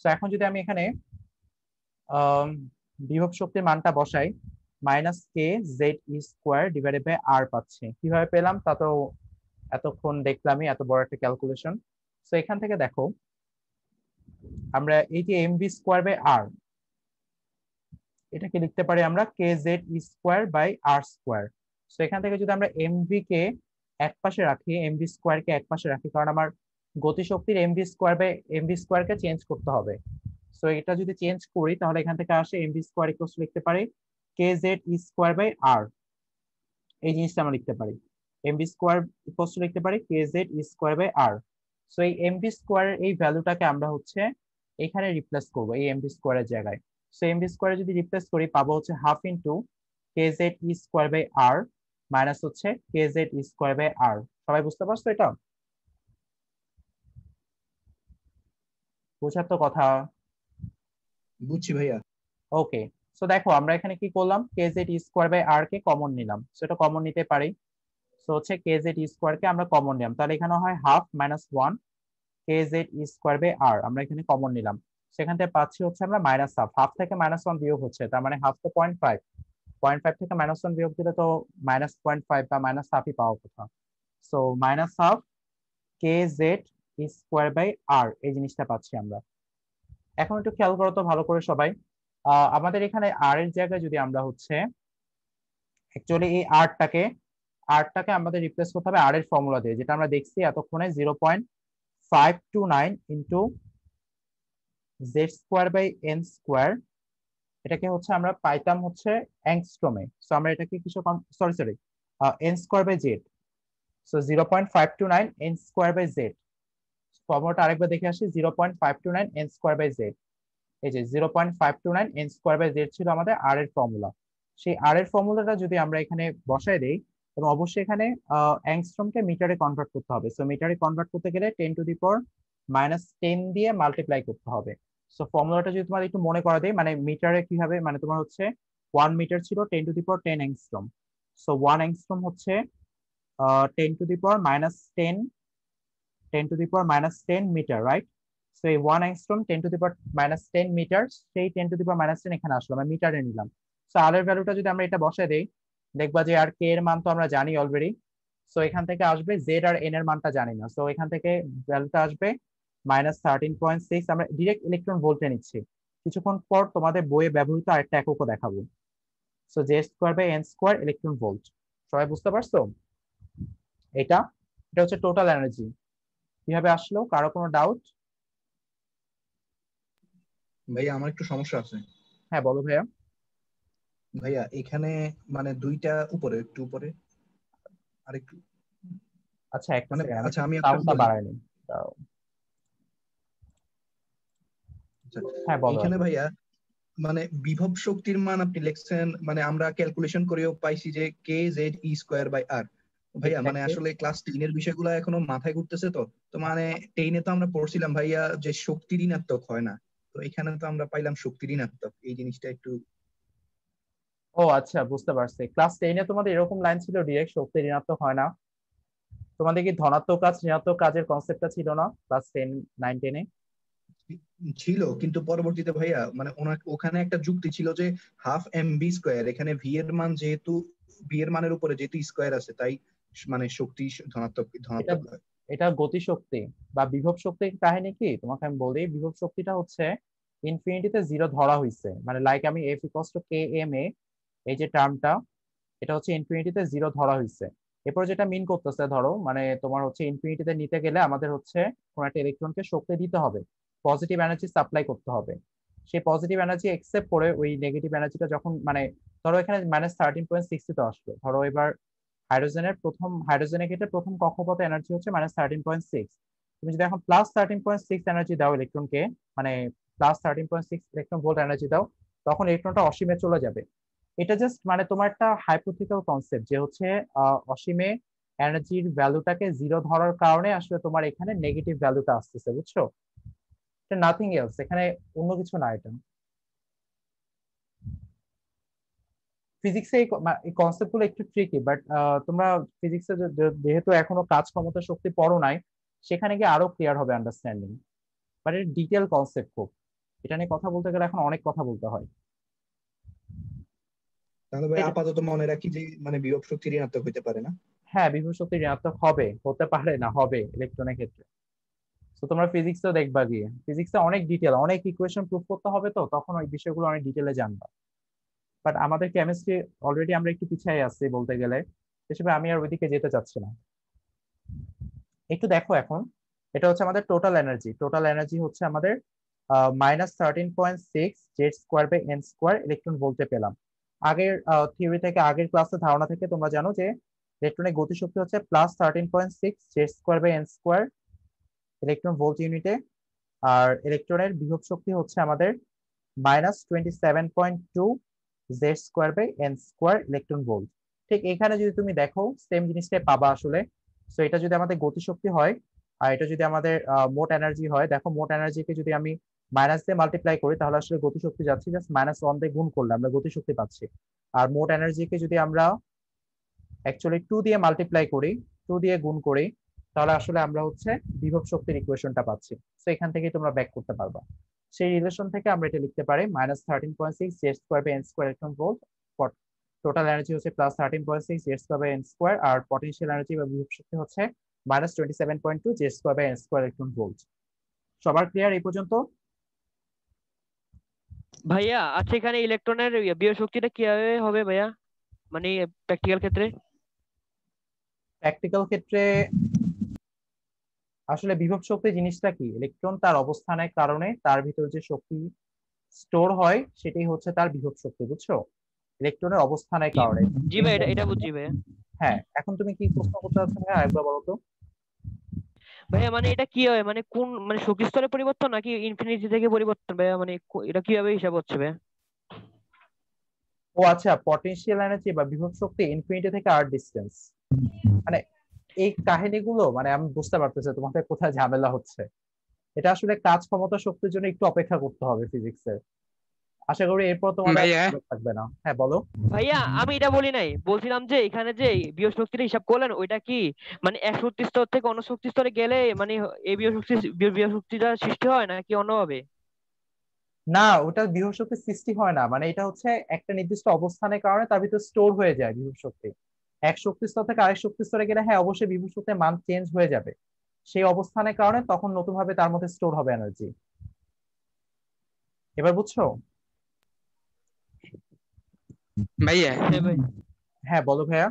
Speaker 1: সো এখন যদি আমি এখানে বিভব শক্তির মানটা বসাই, minus K Z E square divided by R পাচ্ছি। কিভাবে পেলাম তা তো এতক্ষণ দেখলামই, এত বড় একটা ক্যালকুলেশন। সো এখান থেকে দেখো আমরা এই যে M V square by R, এটাকে লিখতে পারি আমরা K Z E square by R square. So এখান থেকে যদি আমরা এম ভি কে এক পাশে রাখি, এম ভি স্কোয়ার কে এক পাশে রাখি, কারণ আমার গতিশক্তির M V square by M V square কে চেঞ্জ করতে হবে। সো এটা যদি চেঞ্জ করি তাহলে এখান থেকে আসে এম ভি স্কোয়ার ইকুয়ালস লিখতে পারি K Z E square by R, এই জিনিসটা আমরা লিখতে পারি। এম ভি স্কোয়ার ইকুয়ালস লিখতে পারি K Z E square by R. So এই এম ভি স্কোয়ারের এই ভ্যালুটাকে আমরা হচ্ছে এখানে রিপ্লেস করব এই এম ভি স্কোয়ারের জায়গায়। সো এম ভি স্কোয়ারে যদি রিপ্লেস করি পাবো হচ্ছে half into k Z E square by R minus হচ্ছে কে Z E square by r. সবাই বুঝতে পারছো এটা? বুঝার তো কথা।
Speaker 5: বুঝছি ভাইয়া।
Speaker 1: ওকে, সো দেখো আমরা এখানে কি করলাম, K Z E square by R কে কমন নিলাম। সো এটা কমন নিতে পারি। সো হচ্ছে কে জেড ই স্কোয়ার কে আমরা কমন নিলাম, তাহলে এখানে হয় half minus one K Z E square by R, আমরা এখানে কমন নিলাম। সেখান থেকে পাচ্ছি হচ্ছে আমরা মাইনাস হাফ, হাফ থেকে মাইনাস ওয়ান বিয়োগ হচ্ছে, তার মানে হাফ তো 0.5, 0.5 থেকে মাইনাস ওয়ান বিয়োগ দিলে তো মাইনাস 0.5 বা মাইনাস হাফই পাওয়ার কথা। So minus half K Z E square by R, এই জিনিসটা পাচ্ছি আমরা। এখন একটু খেয়াল করো তো ভালো করে সবাই, আমাদের এখানে আর এর জায়গায় যদি আমরা হচ্ছে অ্যাকচুয়ালি এই আরটাকে আমাদের রিপ্লেস করতে হবে আর এর ফর্মুলা দিয়ে, যেটা আমরা দেখছি এতক্ষণে 0.529 into z square by n square, এটাকে হচ্ছে আমরা পাইতাম হচ্ছে অ্যাংস্ট্রমে। সো আমরা এটাকে কিছু sorry n square by z. So 0.529 n square by z, ফর্মুলাটা আরেকবার দেখে আসি, 0.529 এন স্কোয়ার বাই জেড। এই যে 0.529 এন স্কোয়ার বাই জেড ছিল আমাদের আর এর ফর্মুলা। সেই আর এর ফর্মুলাটা যদি আমরা এখানে বসায় দেই, এবং অবশ্যই এখানে অ্যাংস্ট্রমকে মিটারে কনভার্ট করতে হবে। সো মিটারে কনভার্ট করতে গেলে 10⁻⁻10 দিয়ে মাল্টিপ্লাই করতে হবে। সো ফর্মুলাটা যদি তোমার একটু মনে করা দেই, মানে মিটারে কি হবে, মানে তোমার হচ্ছে 1 মিটার ছিল 10⁻10 অ্যাংস্ট্রম। সো 1 অ্যাংস্ট্রম হচ্ছে 10⁻10 মিটার, রাইট? সো এই 1 অ্যাংস্ট্রম 10⁻10 মিটার, সেই 10⁻10 এখানে আসলো, আমরা মিটারে নিলাম। সো আর এর ভ্যালুটা যদি আমরা এটা বসায় দেই, দেখবা যে আর কে এর মান তো আমরা জানি অলরেডি। সো এখান থেকে আসবে জেড আর এন এর মানটা জানি না, সো এখান থেকে ভ্যালুটা আসবে -13.6। আমরা ডিরেক্ট ইলেকট্রন ভোল্টে নিচ্ছি, কিছুক্ষণ পর তোমাদের বইয়ে ব্যবহৃত আরেকটা এককও দেখাবো। So z square by n square electron volt. সবাই বুঝতে পারছো? এটা এটা হচ্ছে টোটাল এনার্জি। কিভাবে আসলো, কারো কোনো ডাউট?
Speaker 5: ভাইয়া আমার একটু সমস্যা আছে।
Speaker 1: হ্যাঁ বলো ভাইয়া।
Speaker 5: ভাইয়া এখানে মানে দুইটা উপরে, একটু উপরে আরেকটু,
Speaker 1: আচ্ছা একটা
Speaker 5: মানে
Speaker 1: সেকেন্ড, আমি
Speaker 5: আচ্ছা আমি একটা
Speaker 1: সাউন্ডটা
Speaker 5: বলি।
Speaker 1: বাড়াই নি।
Speaker 5: আচ্ছা,
Speaker 1: হ্যাঁ বলো।
Speaker 5: এখানে ভাইয়া মানে বিভব শক্তির মান আপনি লিখছেন, মানে আমরা ক্যালকুলেশন করেও পাইছি যে কে জেড ই স্কোয়ার বাই আর। ভাইয়া মানে
Speaker 1: এক্স্যাক্টলি।
Speaker 5: আসলে ক্লাস 10 এর বিষয়গুলো এখনো মাথায় ঘুরতেছে, তো তো মানে 10 এ তো আমরা পড়ছিলাম ভাইয়া যে শক্তি ঋণাত্মক হয় না, তো এখানে তো আমরা পাইলাম শক্তি ঋণাত্মক, এই জিনিসটা একটু।
Speaker 1: ও আচ্ছা, বুঝতে পারছি। ক্লাস 10-এ তোমাদের এরকম লাইন ছিল ডিরেক্ট শক্তি ঋণাত্মক হয় না? তোমাদের কি ধনাত্মক কাজ ঋণাত্মক কাজের কনসেপ্টটা ছিল না ক্লাস 10, 9, 10-এ?
Speaker 5: ছিল, কিন্তু পরবর্তীতে ভাইয়া মানে ওখানে একটা যুক্তি ছিল যে হাফ এম বি স্কোয়ার, এখানে ভি এর মান যেহেতু ভি এর মানের উপরে যেহেতু স্কোয়ার আছে, তাই মানে শক্তি ধনাত্মক
Speaker 1: এটা
Speaker 5: ধনাত্মক হয়।
Speaker 1: এটা গতিশক্তি বা বিভব শক্তির কাহিনী কি তোমাকে আমি বলি। বিভব শক্তিটা হচ্ছে ইনফিনিটিতে জিরো ধরা হয়েছে, মানে লাইক আমি F equals to K M A, এই যে টার্মটা, এটা হচ্ছে ইনফিনিটিতে জিরো ধরা হয়েছে। এরপর যেটা মিন করতেছে, ধরো মানে তোমার হচ্ছে ইনফিনিটিতে নিতে গেলে আমাদের হচ্ছে কোন একটা ইলেকট্রনকে শক্তি দিতে হবে, পজিটিভ এনার্জি সাপ্লাই করতে হবে। সেই পজিটিভ এনার্জি একসেপ্ট করে ওই নেগেটিভ এনার্জিটা যখন মানে ধরো এখানে -13.60 তো আসলো, ধরো এবার হাইড্রোজেনের ক্ষেত্রে প্রথম কক্ষপথে এনার্জি হচ্ছে -13.6। তুমি যদি এখন +13.6 এনার্জি দাও ইলেকট্রনকে, মানে +13.6 ইলেকট্রন ভোল্ট এনার্জি দাও, তখন ইলেকট্রনটা অসীমে চলে যাবে। এটা জাস্ট মানে তোমার একটা হাইপোথেটিক্যাল কনসেপ্ট যে হচ্ছে অসীমে এনার্জির ভ্যালুটাকে জিরো ধরার কারণে আসলে তোমার এখানে নেগেটিভ ভ্যালুটা আসতেছে, বুঝছো? এটা নাথিং এলস, এখানে অন্য কিছু না এটা। ফিজিক্সে এই কনসেপ্ট গুলো একটু ট্রিকি, বাট তোমরা ফিজিক্সে যেহেতু এখনো কাজ ক্ষমতা শক্তি পড়ো নাই, সেখানে গিয়ে আরো ক্লিয়ার হবে আন্ডারস্ট্যান্ডিং। বাট এর ডিটেল কনসেপ্ট খুব, এটা নিয়ে কথা বলতে গেলে এখন অনেক কথা বলতে হয়।
Speaker 5: তাহলে ভাই
Speaker 1: এটা-
Speaker 5: আপাতত মনে রাখি যে মানে বিভব শক্তি ঋণাত্মক হইতে পারে না।
Speaker 1: হ্যাঁ, বিভব শক্তি ঋণাত্মক হবে, হতে পারে না, হবে ইলেকট্রনের ক্ষেত্রে। তো তোমরা ফিজিক্সও দেখবা গিয়ে, ফিজিক্সে অনেক ডিটেল, অনেক ইকুয়েশন প্রুফ করতে হবে, তো তখন ওই বিষয়গুলো অনেক ডিটেলে জানবা। বাট আমাদের কেমিস্ট্রি অলরেডি আমরা একটু পিছিয়ে আছি বলতে গেলে, হিসেবে আমি আর ওইদিকে যেতে চাচ্ছি না। একটু দেখো এখন, এটা হচ্ছে আমাদের টোটাল এনার্জি। টোটাল এনার্জি হচ্ছে আমাদের -13.6 z square by n square electron ভোল্টে পেলাম। আগের থিওরি থেকে, আগের ক্লাসের ধারণা থেকে তোমরা জানো যে ইলেকট্রনের গতিশক্তি হচ্ছে +13.6 z square by n square electron volt ইউনিটে, আর ইলেকট্রনের বিভব শক্তি হচ্ছে আমাদের -27.2 z square by n square electron volt. ঠিক এখানে যদি তুমি দেখো সেম জিনিসটাই পাবা আসলে। সো এটা যদি আমাদের গতিশক্তি হয়, আর এটা যদি আমাদের মোট এনার্জি হয়, দেখো মোট এনার্জিকে যদি আমি মাইনাস দিয়ে মাল্টিপ্লাই করি, তাহলে আসলে গতিশক্তি যাচ্ছে, জাস্ট -1 দিয়ে গুণ করলে আমরা গতিশক্তি পাচ্ছি। আর মোট এনার্জিকে যদি আমরা অ্যাকচুয়ালি 2 দিয়ে মাল্টিপ্লাই করি, 2 দিয়ে গুণ করি, তাহলে আসলে আমরা হচ্ছে বিভব শক্তির ইকুয়েশনটা পাচ্ছি। তো এখান থেকে তোমরা ব্যাক করতে পারবা। সেই রিলেশন থেকে আমরা এটা লিখতে পারি -13.6 z square by n square electron volt. Total energy হচ্ছে +13.6 z square by n square, আর পটেনশিয়াল এনার্জি বা বিভব শক্তি হচ্ছে -27.2 z square by n square electron volt. সবার ক্লিয়ার এই পর্যন্ত?
Speaker 7: ভাইয়া আচ্ছা, এখানে ইলেকট্রনের বিভব শক্তিটা কিভাবে হবে ভাইয়া, মানে প্র্যাকটিক্যাল ক্ষেত্রে?
Speaker 1: প্র্যাকটিক্যাল ক্ষেত্রে আসলে বিভব শক্তি জিনিসটা কি, ইলেকট্রন তার অবস্থানের কারণে তার ভিতর যে শক্তি স্টোর হয় সেটাই হচ্ছে তার বিভব শক্তি, বুঝছো? ইলেকট্রনের অবস্থানের কারণে।
Speaker 7: জি ভাই, এটা বুঝছি ভাইয়া।
Speaker 1: হ্যাঁ, এখন তুমি কি প্রশ্ন করতে চাচ্ছ ভাই, আরেকবার বলো তো।
Speaker 7: ভাইয়া মানে এটা কি হয়, মানে কোন মানে শক্তি স্তরের পরিবর্তন নাকি ইনফিনিটি থেকে পরিবর্তন ভাইয়া, মানে এটা কিভাবে হিসাব হচ্ছে ভাইয়া?
Speaker 1: ও আচ্ছা, পটেনশিয়াল এনার্জি বা বিভব শক্তি ইনফিনিটি থেকে আর্ট ডিস্টেন্স, মানে এই কাহিনীগুলো মানে আমি বুঝতে পারতেছি তোমাদের কোথায় ঝামেলা হচ্ছে। এটা আসলে কাজ ক্ষমতা শক্তির জন্য একটু অপেক্ষা করতে হবে ফিজিক্সের। আশা করি এরপর তোমাদের আর
Speaker 3: ভাইয়া
Speaker 1: ঝামেলা থাকবে না। হ্যাঁ বলো।
Speaker 7: ভাইয়া আমি এটা বলি নাই, বলছিলাম যে এখানে যে বিভব শক্তির হিসাব করলেন ওইটা কি মানে এক শক্তি স্তর থেকে অন্য শক্তি স্তরে গেলে মানে এই বিভব শক্তিটা সৃষ্টি হয় নাকি অন্যভাবে?
Speaker 1: না, ওটা বিভব শক্তির সৃষ্টি হয় না, মানে এটা হচ্ছে একটা নির্দিষ্ট অবস্থানের কারণে তার ভিতর স্টোর হয়ে যায় বিভব শক্তি। এক শক্তি স্তর থেকে আরেক শক্তি স্তরে গেলে হ্যাঁ অবশ্যই বিভব শক্তির মান চেঞ্জ হয়ে যাবে, সেই অবস্থানের কারণে তখন নতুন ভাবে তার মধ্যে স্টোর হবে এনার্জি। এবার বুঝছো?
Speaker 3: ভাইয়া
Speaker 7: হ্যাঁ ভাই।
Speaker 1: হ্যাঁ বলো ভাইয়া।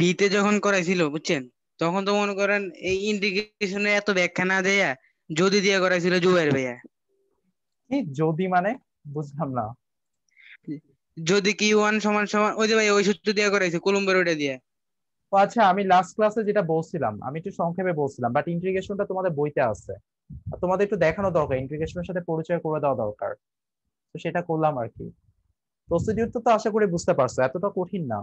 Speaker 3: বিতে যখন করাইছিল বুঝছেন, তখন তো মনে করেন এই ইন্টিগ্রেশনের এত ব্যাখ্যা না দেয়া যদি দিয়ে করাইছিল জুবাইর ভাইয়া।
Speaker 1: কি যদি মানে, বুঝলাম না।
Speaker 3: যদি Q1 সমান সমান ওই যে ভাই ওই সূত্র দিয়ে করাইছে কুলম্বের ওটা দিয়ে।
Speaker 1: ও আচ্ছা, আমি লাস্ট ক্লাসে যেটা বলছিলাম আমি একটু সংক্ষেপে বলছিলাম, বাট ইন্টিগ্রেশনটা তোমাদের বইতে আছে, আর তোমাদের একটু দেখানো দরকার, ইন্টিগ্রেশনের সাথে পরিচয় করে দেওয়া দরকার। তো সেটা করলাম আর কি। প্রসিডিউর তো আশা করি বুঝতে পারছো, এতটা কঠিন না।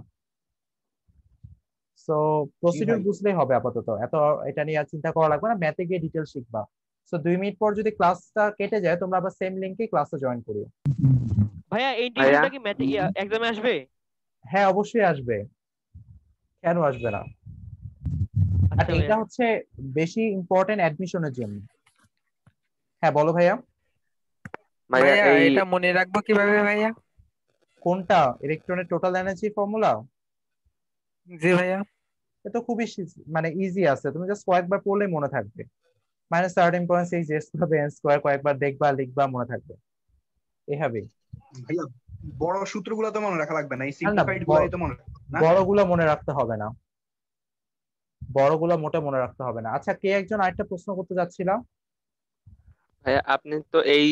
Speaker 1: সো
Speaker 5: জি
Speaker 1: প্রসিডিউর
Speaker 5: ভাই।
Speaker 1: বুঝলেই হবে আপাতত, এত এটা নিয়ে আর চিন্তা করা লাগবে না, ম্যাথে গিয়ে ডিটেল শিখবা। সো 2 মিনিট পর যদি ক্লাসটা কেটে যায় তোমরা আবার সেম লিংকে ক্লাসে জয়েন করিও।
Speaker 7: ভাইয়া এই ইন্টিগ্রেশনটা কি ম্যাথে এক্সামে আসবে?
Speaker 1: হ্যাঁ অবশ্যই আসবে, কেন আসবে না। আর
Speaker 7: আচ্ছা
Speaker 1: এটা
Speaker 7: ভাইয়া।
Speaker 1: হচ্ছে বেশি ইম্পর্টেন্ট অ্যাডমিশনের জন্য। হ্যাঁ বলো ভাইয়া।
Speaker 6: ভাইয়া এটা মনে রাখবো কিভাবে ভাইয়া?
Speaker 1: কোনটা, ইলেকট্রনের টোটাল এনার্জি ফর্মুলা?
Speaker 6: জি ভাইয়া।
Speaker 1: এটা খুবই মানে ইজি আছে, তুমি জাস্ট কয়েকবার পড়লেই মনে থাকবে। -13.6 z square by n square, কয়েকবার দেখবা লিখবা মনে থাকবে এভাবেই।
Speaker 5: ভাইয়া বড় সূত্রগুলো তো মনে রাখা লাগবে না, এই
Speaker 1: আর না,
Speaker 5: সিম্পলিফাইড গুলাই তো মনে রাখবে না।
Speaker 1: বড়গুলো মনে রাখতে হবে না, বড়গুলো মোটে মনে রাখতে হবে না। আচ্ছা, কে একজন আরেকটা প্রশ্ন করতে যাচ্ছিলাম?
Speaker 8: ভাইয়া আপনি তো এই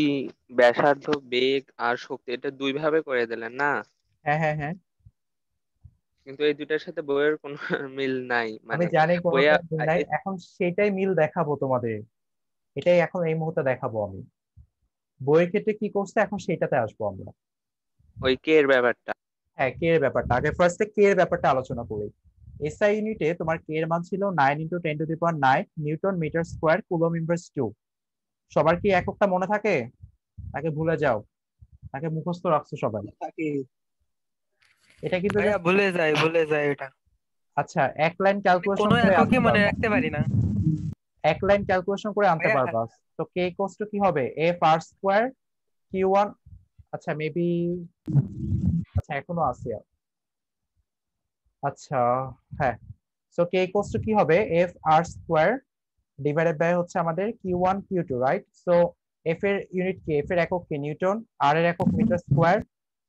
Speaker 8: ব্যাসার্ধ বেগ আর শক্তি এটা দুই ভাবে করে দিলেন না,
Speaker 1: হ্যাঁ হ্যাঁ হ্যাঁ,
Speaker 8: কিন্তু এই দুইটার সাথে বইয়ের কোনো মিল নাই
Speaker 1: আমি
Speaker 8: মানে
Speaker 1: জানি
Speaker 8: বইয়া
Speaker 1: কোনোটা মিল নাই, এখন সেটাই মিল দেখাবো তোমাদের, এটাই এখন এই মুহূর্তে দেখাবো আমি। বইয়ের ক্ষেত্রে কি করছে এখন সেটাতে আসবো আমরা।
Speaker 8: ওই কে এর ব্যাপারটা।
Speaker 1: হ্যাঁ, কে এর ব্যাপারটা আগে, ফার্স্টে কে এর ব্যাপারটা আলোচনা করি। এসআই ইউনিটে তোমার কে এর মান ছিল 9 × 10⁹ newton metre square coulomb inverse 2। সবার কি এককটা মনে থাকে নাকি ভুলে যাও? তাকে মুখস্থ রাখছো সবাই?
Speaker 5: থাকে।
Speaker 1: এটা কিন্তু
Speaker 6: ভাইয়া
Speaker 1: just-
Speaker 6: ভুলে যায় এটা।
Speaker 1: আচ্ছা, এক লাইন
Speaker 6: আমি
Speaker 1: ক্যালকুলেশন
Speaker 6: কোনো
Speaker 1: করে
Speaker 6: এককই
Speaker 1: আনতে
Speaker 6: মনে
Speaker 1: পারবা,
Speaker 6: রাখতে পারি না।
Speaker 1: এক লাইন ক্যালকুলেশন করে আনতে
Speaker 6: ভাইয়া
Speaker 1: পারবা। তো কে ইকুয়ালস টু কি হবে, এফ আর স্কোয়ার কিউ1, আচ্ছা মেবি, আচ্ছা এখনো আছে, আচ্ছা হ্যাঁ, সো কে ইকুয়ালস টু কি হবে, f r square divided by হচ্ছে আমাদের কিউ1 কিউ2, রাইট? সো এফ এর ইউনিট কি, এফ এর একক কি নিউটন, আর এর একক মিটার স্কোয়ার,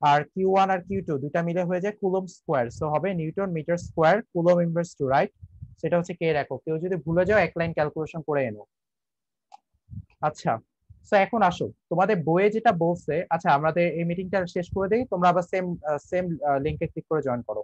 Speaker 1: আর কিউ1 আর কিউ2 দুইটা মিলে হয়ে যায় কুলম স্কোয়ার, সো হবে newton metre square coulomb inverse two, right? সেটা হচ্ছে কে এর একক। কেউ যদি ভুলে যাও এক লাইন ক্যালকুলেশন করে এনো। আচ্ছা, সো এখন আসো তোমাদের বইয়ে যেটা বলছে, আচ্ছা আমাদের এই মিটিংটা শেষ করে দিই, তোমরা আবার সেম লিংকে ক্লিক করে জয়েন করো।